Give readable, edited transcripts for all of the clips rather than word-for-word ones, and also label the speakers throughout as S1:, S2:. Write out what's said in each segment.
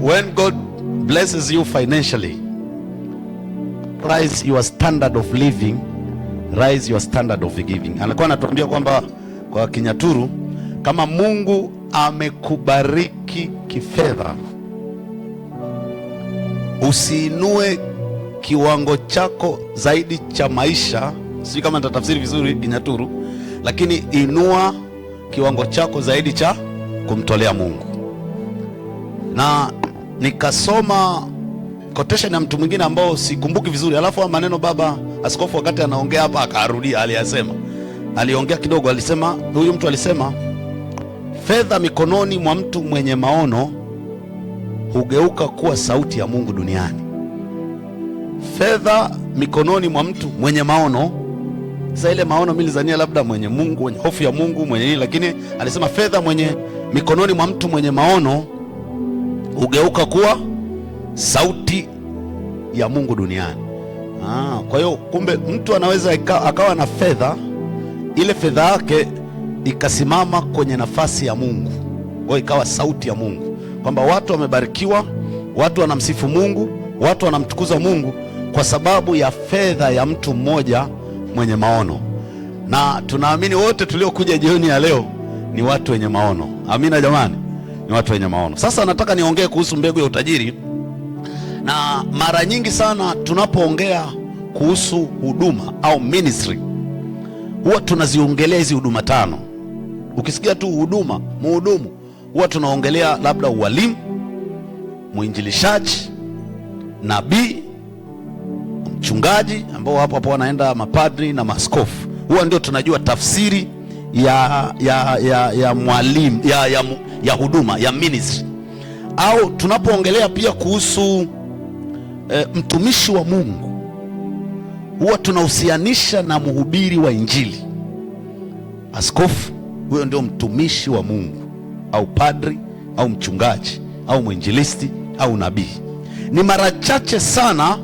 S1: when God blesses you financially, rise your standard of living, rise your standard of giving. Anakuwa anatuambia kwamba kwa Kinyaturu, kama Mungu amekubariki kifedha, usiinue kiwango chako zaidi cha maisha. Sijui kama nitatafsiri vizuri Kinyaturu, lakini inua kiwango chako zaidi cha kumtolea Mungu. Na nikasoma quotation ya mtu mwingine ambao sikumbuki vizuri, alafu maneno baba askofu wakati anaongea hapa akarudia aliyasema. Aliongea kidogo, alisema, huyu mtu alisema, fedha mikononi mwa mtu mwenye maono hugeuka kuwa sauti ya Mungu duniani. Fedha mikononi mwa mtu mwenye maono. Sasa ile maono mimi nilizania labda mwenye Mungu, mwenye hofu ya Mungu, mwenye nini, lakini alisema fedha mikononi mwa mtu mwenye maono hugeuka kuwa sauti ya Mungu duniani. Kwa hiyo kumbe mtu anaweza akawa na fedha, ile fedha yake ikasimama kwenye nafasi ya Mungu, kwa ikawa sauti ya Mungu, kwamba watu wamebarikiwa, watu wanamsifu Mungu, watu wanamtukuza Mungu kwa sababu ya fedha ya mtu mmoja mwenye maono. Na tunaamini wote tuliokuja jioni ya leo ni watu wenye maono. Amina jamani, ni watu wenye maono. Sasa nataka niongee kuhusu mbegu ya utajiri. Na mara nyingi sana tunapoongea kuhusu huduma au ministry, huwa tunaziongelea hizi huduma tano. Ukisikia tu huduma, mhudumu, huwa tunaongelea labda ualimu, muinjilishaji, nabii, mchungaji, ambao hapo wanaenda mapadri na maaskofu. Huwa ndio tunajua tafsiri ya mwalimu, ya huduma, ya ministry. Au tunapoongelea pia kuhusu mtumishi wa Mungu, huwa tunahusianisha na mhubiri wa Injili. Askofu, huyo ndio mtumishi wa Mungu, au padri, au mchungaji, au mwinjilisti, au nabii. Ni mara chache sana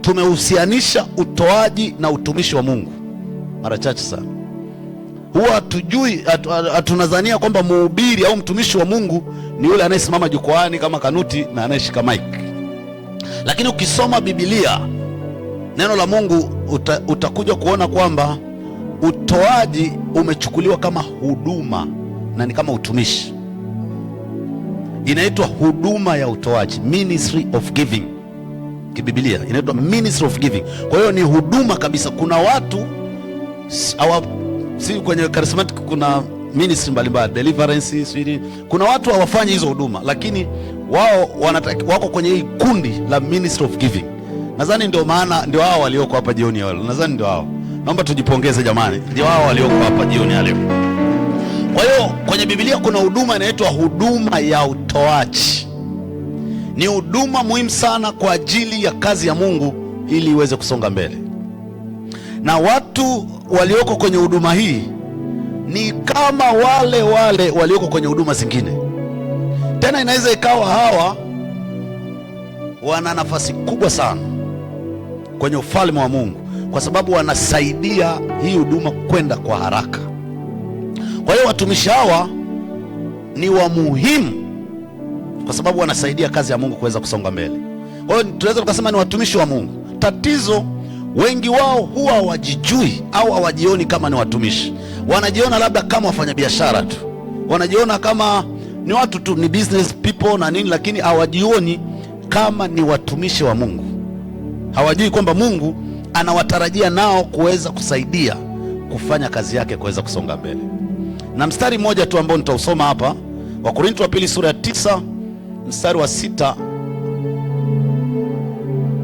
S1: tumehusianisha utoaji na utumishi wa Mungu. Mara chache sana. Huwa tunadhania kwamba mhubiri au mtumishi wa Mungu ni yule anayesimama jukwaani kama kanuti na anayeshika mic. Lakini ukisoma Biblia, neno la Mungu, utakuja kuona kwamba utoaji umechukuliwa kama huduma na ni kama utumishi. Inaitwa huduma ya utoaji, ministry of giving. Kibiblia inaitwa ministry of giving. Kwa hiyo ni huduma kabisa. Kuna watu si kwenye charismatic, kuna ministry mbalimbali, deliverance, siri. Kuna watu hawafanyi hizo huduma, lakini wao wako kwenye hii kundi la ministry of giving. Nadhani ndio maana ndio hao walioko hapa jioni ya leo. Nadhani ndio hao. Naomba tujipongeze jamani. Ndio hao walioko hapa jioni ya leo. Kwa hiyo kwenye Biblia kuna huduma inaitwa huduma ya utoaji. Ni huduma muhimu sana kwa ajili ya kazi ya Mungu ili iweze kusonga mbele. Na watu walioko kwenye huduma hii ni kama wale walioko kwenye huduma zingine. Tena inaweza ikawa hawa wana nafasi kubwa sana kwenye ufalme wa Mungu, kwa sababu wanasaidia hii huduma kwenda kwa haraka. Kwa hiyo watumishi hawa ni wa muhimu kwa sababu wanasaidia kazi ya Mungu kuweza kusonga mbele. Kwa hiyo tunaweza tukasema ni watumishi wa Mungu. Tatizo, wengi wao huwa hawajijui au hawajioni kama ni watumishi. Wanajiona labda kama wafanyabiashara tu, wanajiona kama ni watu tu, ni business people na nini, lakini hawajioni kama ni watumishi wa Mungu. Hawajui kwamba Mungu anawatarajia nao kuweza kusaidia kufanya kazi yake kuweza kusonga mbele. Na mstari mmoja tu ambao nitausoma hapa, Wakorintho wa pili sura ya 9 mstari wa 6.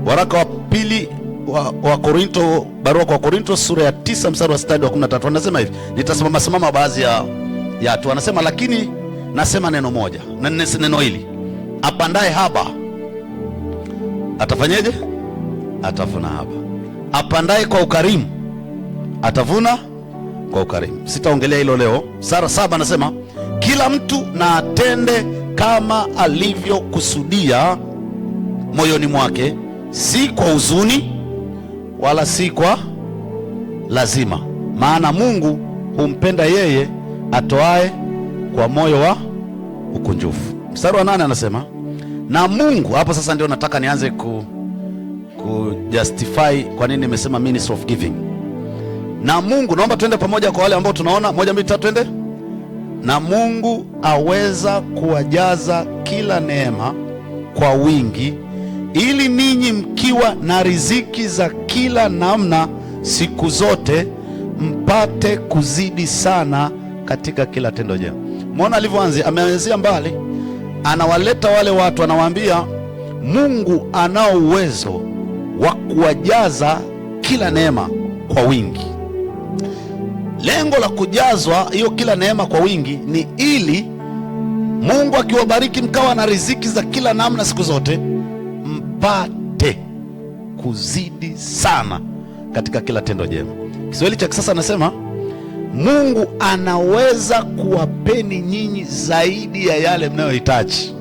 S1: Waraka wa pili wa Korintho, barua kwa Korintho sura ya 9 mstari wa 6 hadi wa 13. Anasema hivi, nitasimama baadhi ya tu. Anasema, lakini nasema neno moja, na neno hili, apandaye haba atafanyeje? Atavuna haba. Apandaye kwa ukarimu atavuna kwa ukarimu. Sitaongelea hilo leo. Sura 7 anasema, kila mtu na atende kama alivyokusudia moyoni mwake, si kwa huzuni wala si kwa lazima, maana Mungu humpenda yeye atoae kwa moyo wa ukunjufu. Mstari wa 8 anasema, Na Mungu, hapo sasa ndio nataka nianze justify kwa nini nimesema ministry of giving. Na Mungu, naomba tuende pamoja kwa wale ambao tunaona 1 2 3 twende. Na Mungu aweza kuwajaza kila neema kwa wingi, ili ninyi mkiwa na riziki za kila namna siku zote mpate kuzidi sana katika kila tendo jema. Muona alivyoanzia, ameanzia mbali, anawaleta wale watu, anawaambia Mungu anao uwezo wa kuwajaza kila neema kwa wingi. Lengo la kujazwa hiyo kila neema kwa wingi ni ili Mungu akiwabariki mkawa na riziki za kila namna siku zote mpate kuzidi sana katika kila tendo jema. Kiswahili cha kisasa anasema Mungu anaweza kuwapeni nyinyi zaidi ya yale mnayohitaji,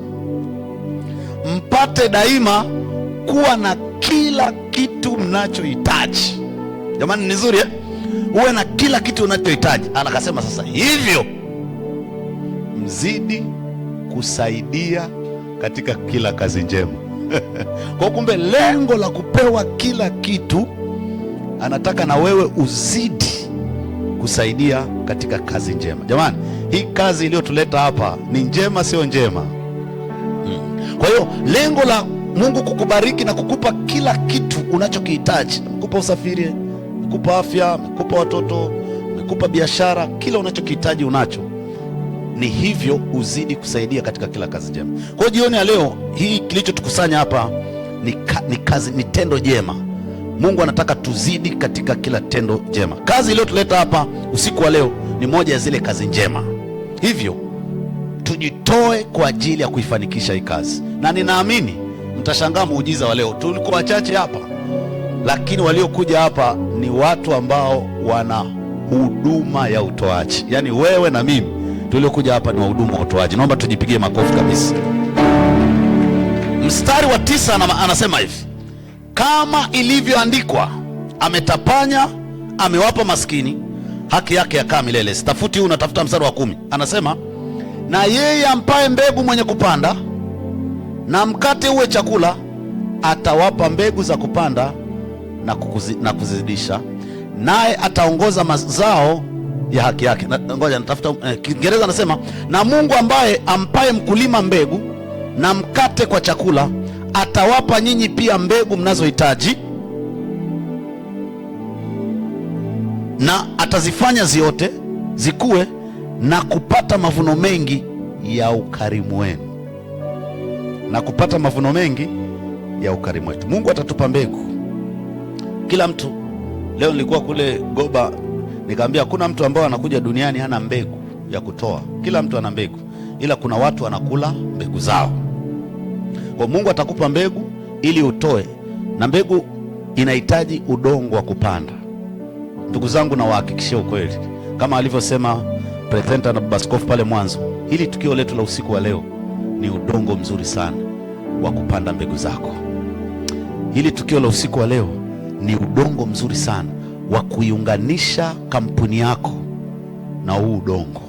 S1: mpate daima kuwa na kila kitu mnachohitaji. Jamani, ni nzuri eh? Uwe na kila kitu unachohitaji. Anakasema sasa hivyo mzidi kusaidia katika kila kazi njema. Kwa kumbe lengo la kupewa kila kitu, anataka na wewe uzidi kusaidia katika kazi njema. Jamani, hii kazi iliyotuleta hapa ni njema, sio njema? Kwa hiyo lengo la Mungu kukubariki na kukupa kila kitu unachokihitaji, kukupa usafiri, kukupa afya, kukupa watoto, kukupa biashara, kila unachokihitaji unacho, ni hivyo uzidi kusaidia katika kila kazi njema. Kwa hiyo jioni ya leo hii kilichotukusanya hapa ni kazi, ni tendo jema. Mungu anataka tuzidi katika kila tendo jema. Kazi iliyotuleta hapa usiku wa leo ni moja ya zile kazi njema. Hivyo tujitoe kwa ajili ya kuifanikisha hii kazi, na ninaamini mtashangaa muujiza wa leo. Tulikuwa wachache hapa, lakini waliokuja hapa ni watu ambao wana huduma ya utoaji. Yaani wewe na mimi tuliokuja hapa ni wahudumu wa utoaji. Naomba tujipigie makofi kabisa. Mstari wa 9 anasema hivi: kama ilivyoandikwa, ametapanya, amewapa maskini, haki yake yakaa milele. Sitafuti huu, natafuta mstari wa 10. Anasema, na yeye ampaye mbegu mwenye kupanda na mkate uwe chakula, atawapa mbegu za kupanda na kuzidisha, naye ataongoza mazao ya haki yake. Ngoja natafuta Kiingereza. Anasema, na Mungu ambaye ampaye mkulima mbegu na mkate kwa chakula, atawapa nyinyi pia mbegu mnazohitaji, na atazifanya ziote zikue na kupata mavuno mengi ya ukarimu wenu. Na kupata mavuno mengi ya ukarimu wetu. Mungu atatupa mbegu kila mtu. Leo nilikuwa kule Goba, nikamwambia hakuna mtu ambao anakuja duniani hana mbegu ya kutoa. Kila mtu ana mbegu, ila kuna watu wanakula mbegu zao. Kwa Mungu atakupa mbegu ili utoe, na mbegu inahitaji udongo wa kupanda. Ndugu zangu, na wahakikishia ukweli, kama alivyosema presenter na baskofu pale mwanzo, hili tukio letu la usiku wa leo ni udongo mzuri sana wa kupanda mbegu zako. Hili tukio la usiku wa leo ni udongo mzuri sana wa kuiunganisha kampuni yako na huu udongo,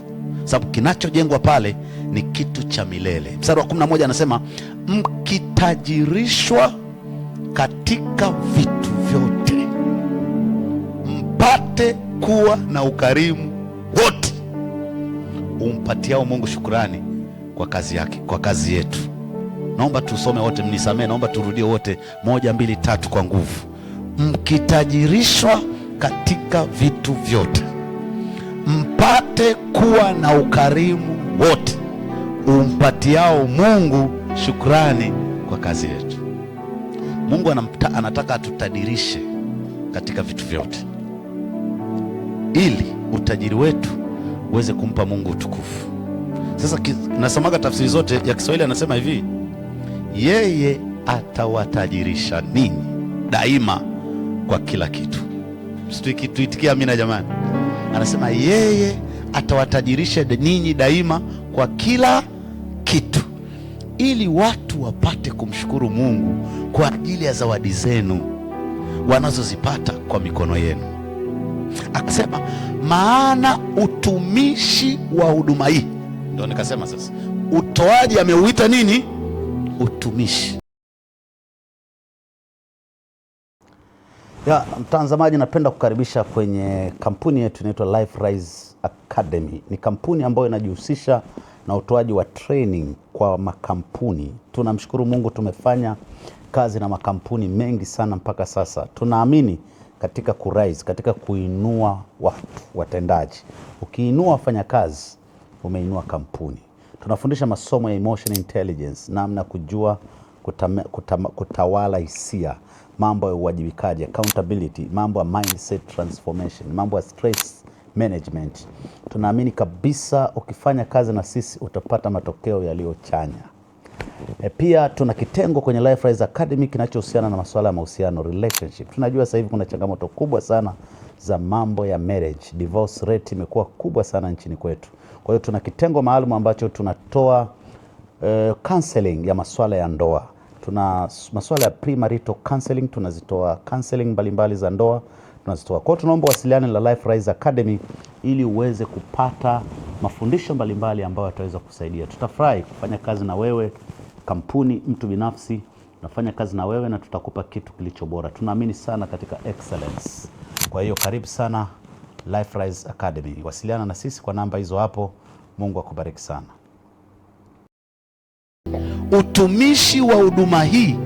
S1: sababu kinachojengwa pale ni kitu cha milele. Mstari wa 11 anasema, mkitajirishwa katika vitu vyote mpate kuwa na ukarimu wote, umpatiao Mungu shukrani kwa kazi yake, kwa kazi yetu. Naomba tusome wote, mnisamee, naomba turudie wote, 1 2 3 kwa nguvu. Mkitajirishwa katika vitu vyote mpate kuwa na ukarimu wote, umpatiao Mungu shukrani kwa kazi yetu. Mungu anataka atutadirishe katika vitu vyote, ili utajiri wetu uweze kumpa Mungu utukufu. Sasa nasomaga tafsiri zote ya Kiswahili, anasema hivi: yeye atawatajirisha ninyi daima kwa kila kitu. Tuitikia amina jamani. Anasema yeye atawatajirisha ninyi daima kwa kila kitu, ili watu wapate kumshukuru Mungu kwa ajili ya zawadi zenu wanazozipata kwa mikono yenu. Akasema, maana utumishi wa huduma hii, ndio nikasema sasa utoaji ameuita nini? utumishi. Ya mtazamaji, napenda kukaribisha kwenye kampuni yetu inaitwa Life Rise Academy. Ni kampuni ambayo inajihusisha na utoaji wa training kwa makampuni. Tunamshukuru Mungu, tumefanya kazi na makampuni mengi sana mpaka sasa. Tunaamini katika kurise, katika kuinua watu watendaji. Ukiinua wafanyakazi, umeinua kampuni. Tunafundisha masomo ya emotional intelligence, namna kujua kutawala hisia, mambo ya uwajibikaji, accountability, mambo ya mindset transformation, mambo ya stress management. Tunaamini kabisa ukifanya kazi na sisi utapata matokeo yaliyochanya. Pia tuna kitengo kwenye Life Rise Academy kinachohusiana na masuala ya mahusiano, relationship. Tunajua sasa hivi kuna changamoto kubwa sana za mambo ya marriage. Divorce rate imekuwa kubwa sana nchini kwetu. Kwa hiyo tuna kitengo maalum ambacho tunatoa counseling ya masuala ya ndoa. Tuna masuala ya premarital counseling, tunazitoa counseling mbalimbali za ndoa, tunazitoa. Kwa hiyo tunaomba wasiliane na Life Rise Academy ili uweze kupata mafundisho mbalimbali ambayo yataweza kusaidia. Tutafurahi kufanya kazi na wewe, kampuni, mtu binafsi, tunafanya kazi na wewe na tutakupa kitu kilicho bora. Tunaamini sana katika excellence. Kwa hiyo karibu sana Life Rise Academy. Wasiliana na sisi kwa namba hizo hapo. Mungu akubariki sana. Utumishi wa huduma hii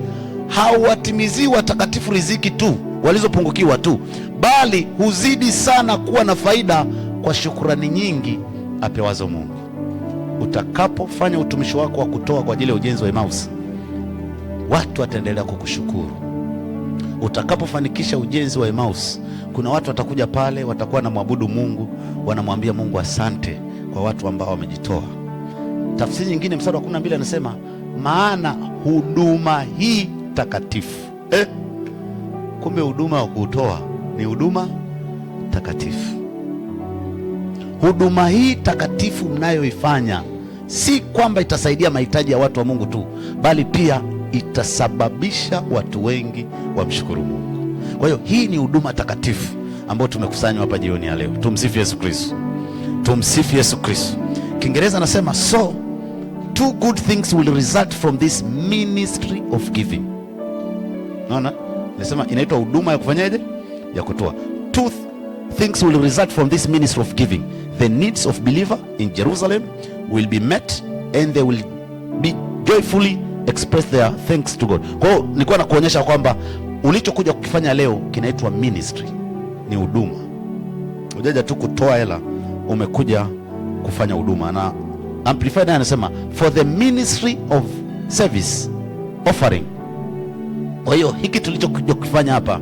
S1: hauwatimizii watakatifu riziki tu walizopungukiwa tu, bali huzidi sana kuwa na faida kwa shukrani nyingi apewazo Mungu. Utakapofanya utumishi wako wa kutoa kwa ajili ya ujenzi wa Emmaus, watu wataendelea kukushukuru. Utakapofanikisha ujenzi wa Emmaus, kuna watu watakuja pale, watakuwa na mwabudu Mungu, wanamwambia Mungu asante kwa watu ambao wamejitoa. Tafsiri nyingine mstari wa 12 anasema, maana huduma hii takatifu. Kumbe huduma wa kutoa ni huduma takatifu. Huduma hii takatifu mnayoifanya si kwamba itasaidia mahitaji ya watu wa Mungu tu, bali pia itasababisha watu wengi wamshukuru Mungu. Kwa hiyo hii ni huduma takatifu ambayo tumekusanywa hapa jioni ya leo. Tumsifu Yesu Kristo. Tumsifu Yesu Kristo. Kiingereza anasema, so two good things will result from this ministry of giving. Naona? Nasema inaitwa huduma ya kufanyaje? Ya kutoa. Two things will result from this ministry of giving. The needs of believer in Jerusalem will be met and they will be joyfully express their thanks to God. Kwa hiyo nilikuwa nakuonyesha kwamba ulichokuja kukifanya leo kinaitwa ministry. Ni huduma. Hujaja tu kutoa hela, umekuja kufanya huduma. Na Amplified anasema for the ministry of service offering. Kwa hiyo hiki tulichokuja kufanya hapa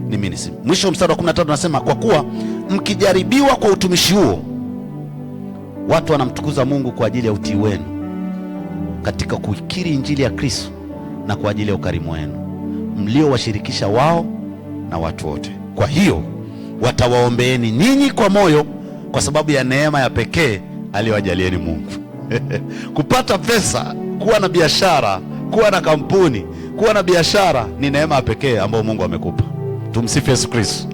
S1: ni ministry. Mwisho mstari wa 13 anasema, kwa kuwa mkijaribiwa kwa utumishi huo, watu wanamtukuza Mungu kwa ajili ya utii wenu katika kuikiri injili ya Kristo na kwa ajili ya ukarimu wenu mliowashirikisha wao na watu wote. Kwa hiyo watawaombeeni ninyi kwa moyo kwa sababu ya neema ya pekee aliyowajalieni Mungu. Kupata pesa, kuwa na biashara, kuwa na kampuni, kuwa na biashara ni neema ya pekee ambayo Mungu amekupa. Tumsifu Yesu Kristo.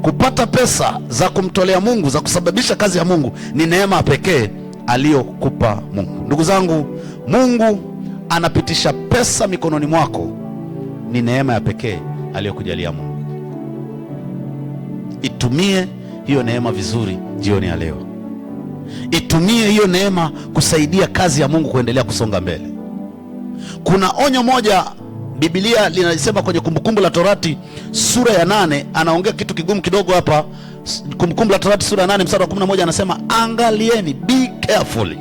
S1: Kupata pesa za kumtolea Mungu, za kusababisha kazi ya Mungu ni neema ya pekee aliyokupa Mungu. Ndugu zangu, Mungu anapitisha pesa mikononi mwako, ni neema ya pekee aliyokujalia Mungu. Itumie hiyo neema vizuri jioni ya leo. Itumie hiyo neema kusaidia kazi ya Mungu kuendelea kusonga mbele. Kuna onyo moja Biblia linasema kwenye Kumbukumbu la Torati sura ya 8, anaongea kitu kigumu kidogo hapa. Kumbukumbu la Torati sura ya 8 mstari wa 11 anasema, angalieni, be carefully,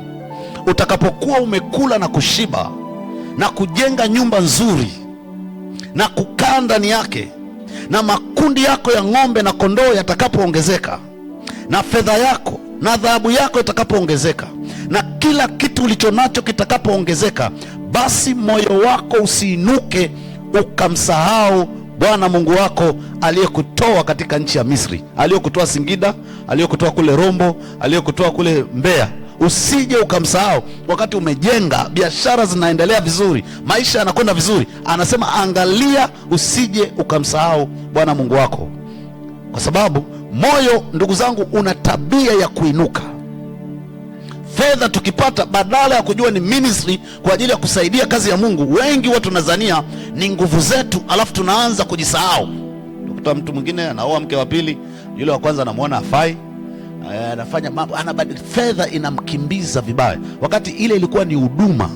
S1: utakapokuwa umekula na kushiba na kujenga nyumba nzuri na kukaa ndani yake, na makundi yako ya ng'ombe na kondoo yatakapoongezeka, na fedha yako na dhahabu yako itakapoongezeka, na kila kitu ulichonacho kitakapoongezeka, basi moyo wako usiinuke ukamsahau Bwana Mungu wako aliyekutoa katika nchi ya Misri, aliyekutoa Singida, aliyekutoa kule Rombo, aliyekutoa kule Mbeya. Usije ukamsahau wakati umejenga, biashara zinaendelea vizuri, maisha yanakwenda vizuri. Anasema angalia, usije ukamsahau Bwana Mungu wako, kwa sababu moyo, ndugu zangu, una tabia ya kuinuka. Fedha tukipata, badala ya kujua ni ministry kwa ajili ya kusaidia kazi ya Mungu, wengi watu tunadhania ni nguvu zetu, alafu tunaanza kujisahau. Ukuta mtu mwingine anaoa mke wa pili, yule wa kwanza anamuona afai, anafanya mambo, anabadili, fedha inamkimbiza vibaya, wakati ile ilikuwa ni huduma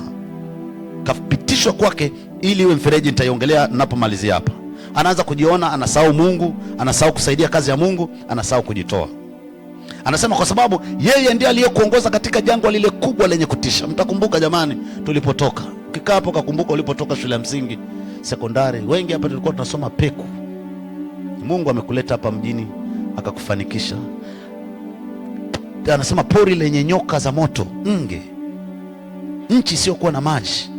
S1: kapitishwa kwake ili iwe mfereji. Nitaiongelea ninapomalizia hapa. Anaanza kujiona, anasahau Mungu, anasahau kusaidia kazi ya Mungu, anasahau kujitoa. Anasema kwa sababu yeye ndiye aliyekuongoza katika jangwa lile kubwa lenye kutisha. Mtakumbuka jamani, tulipotoka. Ukikaa hapo kakumbuka ulipotoka shule ya msingi, sekondari. Wengi hapa tulikuwa tunasoma peku. Mungu amekuleta hapa mjini akakufanikisha. Anasema pori lenye nyoka za moto, nge, nchi isiyokuwa na maji,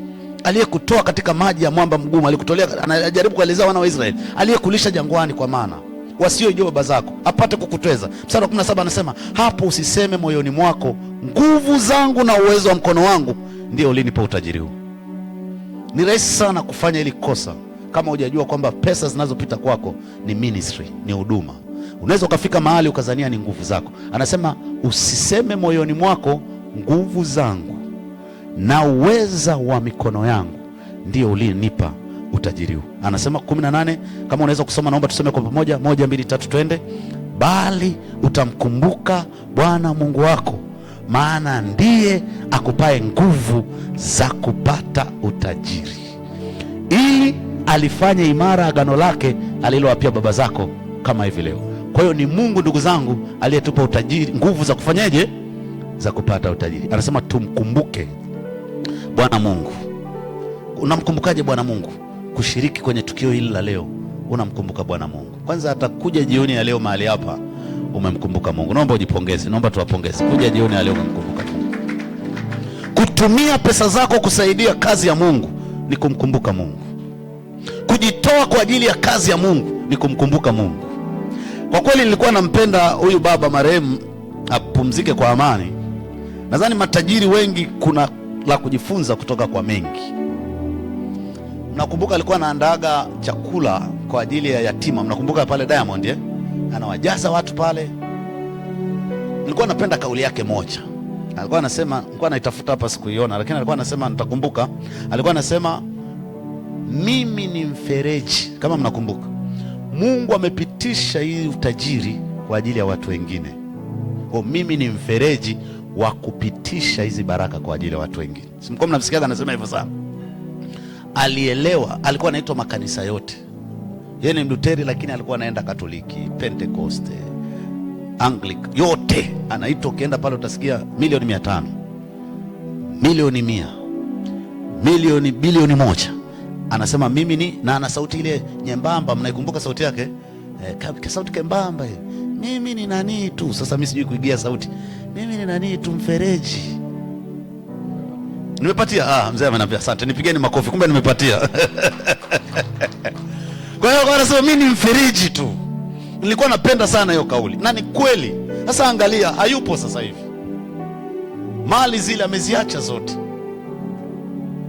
S1: aliyekutoa katika maji ya mwamba mgumu, alikutolea. Anajaribu kuelezea wana wa Israeli, aliyekulisha jangwani kwa mana wasiojua baba zako, apate kukutweza. Mstari wa 17 anasema, hapo usiseme moyoni mwako, nguvu zangu na uwezo wa mkono wangu ndio ulinipa utajiri huu. Ni rahisi sana kufanya hili kosa kama hujajua kwamba pesa zinazopita kwako ni ministry, ni huduma. Unaweza ukafika mahali ukazania ni nguvu zako. Anasema usiseme moyoni mwako, nguvu zangu na uweza wa mikono yangu ndio ulinipa utajiri huu. Anasema 18, kama unaweza kusoma naomba tusome kwa pamoja. 1, 2, 3 twende. Bali utamkumbuka Bwana Mungu wako, maana ndiye akupae nguvu za kupata utajiri, ili alifanye imara agano lake alilowapia baba zako kama hivi leo. Kwa hiyo ni Mungu, ndugu zangu, aliyetupa utajiri, nguvu za kufanyaje? Za kupata utajiri. Anasema tumkumbuke Bwana Mungu. Unamkumbukaje Bwana Mungu? Kushiriki kwenye tukio hili la leo, unamkumbuka Bwana Mungu. Kwanza atakuja jioni ya leo mahali hapa, umemkumbuka Mungu. Naomba ujipongeze, naomba tuwapongeze. Kuja jioni ya leo umemkumbuka Mungu. Kutumia pesa zako kusaidia kazi ya Mungu ni kumkumbuka Mungu. Kujitoa kwa ajili ya kazi ya Mungu ni kumkumbuka Mungu. Kwa kweli nilikuwa nampenda huyu baba marehemu, apumzike kwa amani. Nadhani matajiri wengi kuna la kujifunza kutoka kwa mengi. Mnakumbuka alikuwa anaandaga chakula kwa ajili ya yatima. Mnakumbuka pale Diamond, anawajaza watu pale. Nilikuwa napenda kauli yake moja. Alikuwa anasema, nilikuwa naitafuta hapa sikuiona, lakini alikuwa anasema, nitakumbuka. Alikuwa anasema, mimi ni mfereji. Kama mnakumbuka, Mungu amepitisha hii utajiri kwa ajili ya watu wengine. Kwa mimi ni mfereji wa kupitisha hizi baraka kwa ajili ya watu wengine. Simko mnamsikia anasema hivyo sana. Alielewa, alikuwa anaitwa makanisa yote. Yeye ni Mluteri lakini alikuwa anaenda Katoliki, Pentekoste, Anglican, yote anaitwa. Ukienda pale utasikia milioni 500, milioni 100, milioni, bilioni 1. Anasema mimi ni, na ana sauti ile nyembamba, mnaikumbuka sauti yake? Sauti kembamba hiyo. Mimi ni nani tu. Sasa mimi sijui kuigia sauti. Mimi ni nani tu, mfereji. Nimepatia. Mzee ananiambia asante, nipigeni makofi, kumbe nimepatia. Kwa hiyo anasema mimi ni mfereji tu. Nilikuwa napenda sana hiyo kauli, na ni kweli. Sasa angalia, hayupo sasa hivi. Mali zile ameziacha zote,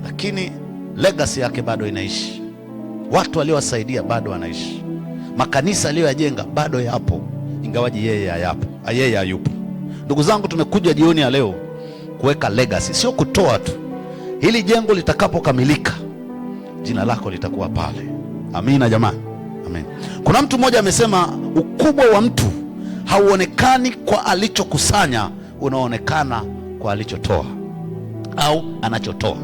S1: lakini legacy yake bado inaishi. Watu waliowasaidia bado wanaishi. Makanisa aliyoyajenga bado yapo, ingawaji yeye hayupo. Ndugu zangu, tumekuja jioni ya leo kuweka legacy, sio kutoa tu. Hili jengo litakapokamilika, jina lako litakuwa pale. Amina jamani, amen. Kuna mtu mmoja amesema, ukubwa wa mtu hauonekani kwa alichokusanya, unaonekana kwa alichotoa au anachotoa.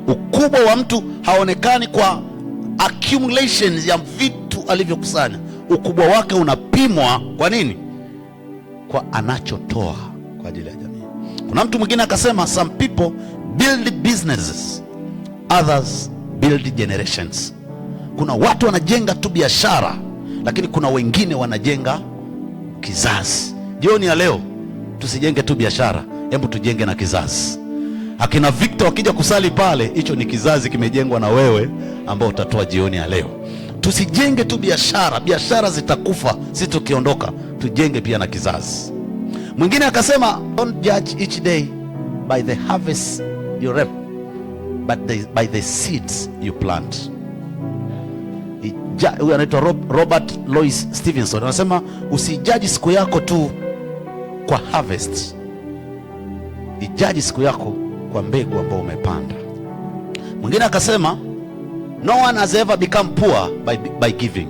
S1: Ukubwa wa mtu haonekani kwa accumulations ya vitu alivyokusanya. Ukubwa wake unapimwa kwa nini? Kwa anachotoa kwa ajili ya jamii. Kuna mtu mwingine akasema, some people build businesses, others build generations. Kuna watu wanajenga tu biashara, lakini kuna wengine wanajenga kizazi. Jioni ya leo tusijenge tu biashara, hebu tujenge na kizazi. Akina Victor wakija kusali pale, hicho ni kizazi kimejengwa na wewe ambao utatoa jioni ya leo. Tusijenge tu biashara, biashara zitakufa sisi tukiondoka. Tujenge pia na kizazi. Mwingine akasema, don't judge each day by the harvest you reap, but by the seeds you plant. Huyu anaitwa Robert Louis Stevenson, anasema usijaji siku yako tu kwa harvest, ijaji siku yako kwa mbegu ambayo umepanda. Mwingine akasema no one has ever become poor by giving.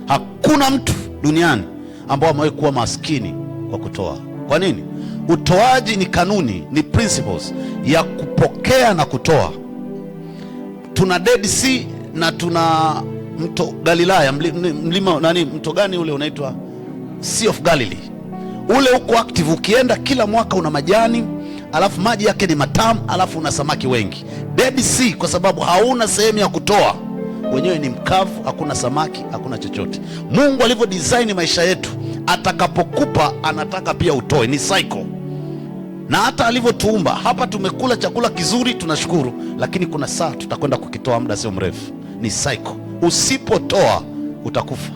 S1: Hakuna mtu duniani ambao amewahi kuwa maskini kwa kutoa. Kwa nini? Utoaji ni kanuni, ni principles ya kupokea na kutoa. Tuna Dead Sea na tuna mto Galilaya, mlima nani, mto gani ule unaitwa Sea of Galilee. Ule uko active, ukienda kila mwaka una majani, alafu maji yake ni matamu, alafu una samaki wengi. Dead Sea kwa sababu hauna sehemu ya kutoa, wenyewe ni mkavu, hakuna samaki, hakuna chochote. Mungu alivyo design maisha yetu, atakapokupa anataka pia utoe, ni cycle. Na hata alivyotuumba hapa, tumekula chakula kizuri, tunashukuru, lakini kuna saa tutakwenda kukitoa muda sio mrefu, ni cycle. Usipotoa utakufa,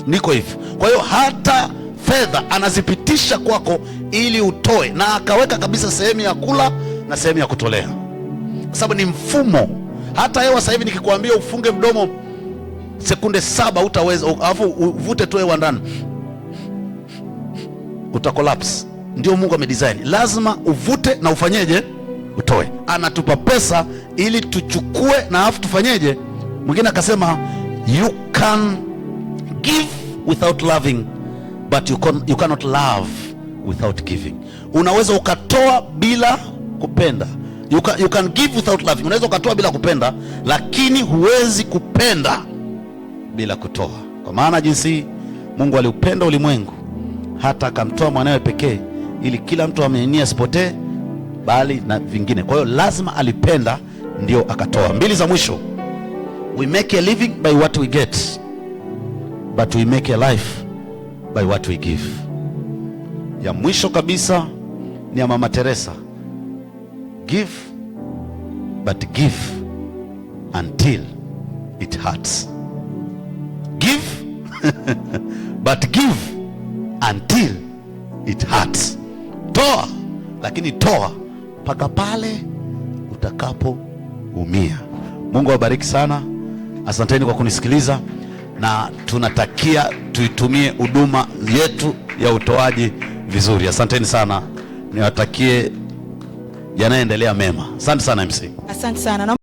S1: niko hivyo. Kwa hiyo hata fedha anazipitisha kwako ili utoe, na akaweka kabisa sehemu ya kula na sehemu ya kutolea, kwa sababu ni mfumo. Hata hewa sasa hivi nikikwambia ufunge mdomo sekunde 7 utaweza, alafu uvute tu hewa ndani, utakolapse. Ndio Mungu amedesign, lazima uvute na ufanyeje? Utoe. Anatupa pesa ili tuchukue na alafu tufanyeje? Mwingine akasema you can give without loving, but you cannot love without giving. Unaweza ukatoa bila kupenda. You can give without loving. Unaweza ukatoa bila kupenda, lakini huwezi kupenda bila kutoa. Kwa maana jinsi Mungu aliupenda ulimwengu hata akamtoa mwanawe pekee, ili kila mtu amenie asipotee bali na vingine. Kwa hiyo lazima alipenda ndio akatoa. Mbili za mwisho, we make a living by what we get, but we make a life by what we give. Ya mwisho kabisa ni ya Mama Teresa, give but give until it hurts. Give but give until it hurts. Toa, lakini toa mpaka pale utakapoumia. Mungu awabariki sana. Asanteni kwa kunisikiliza, na tunatakia tuitumie huduma yetu ya utoaji vizuri. Asanteni sana, niwatakie yanaendelea mema. Asante sana MC.
S2: Asante sana.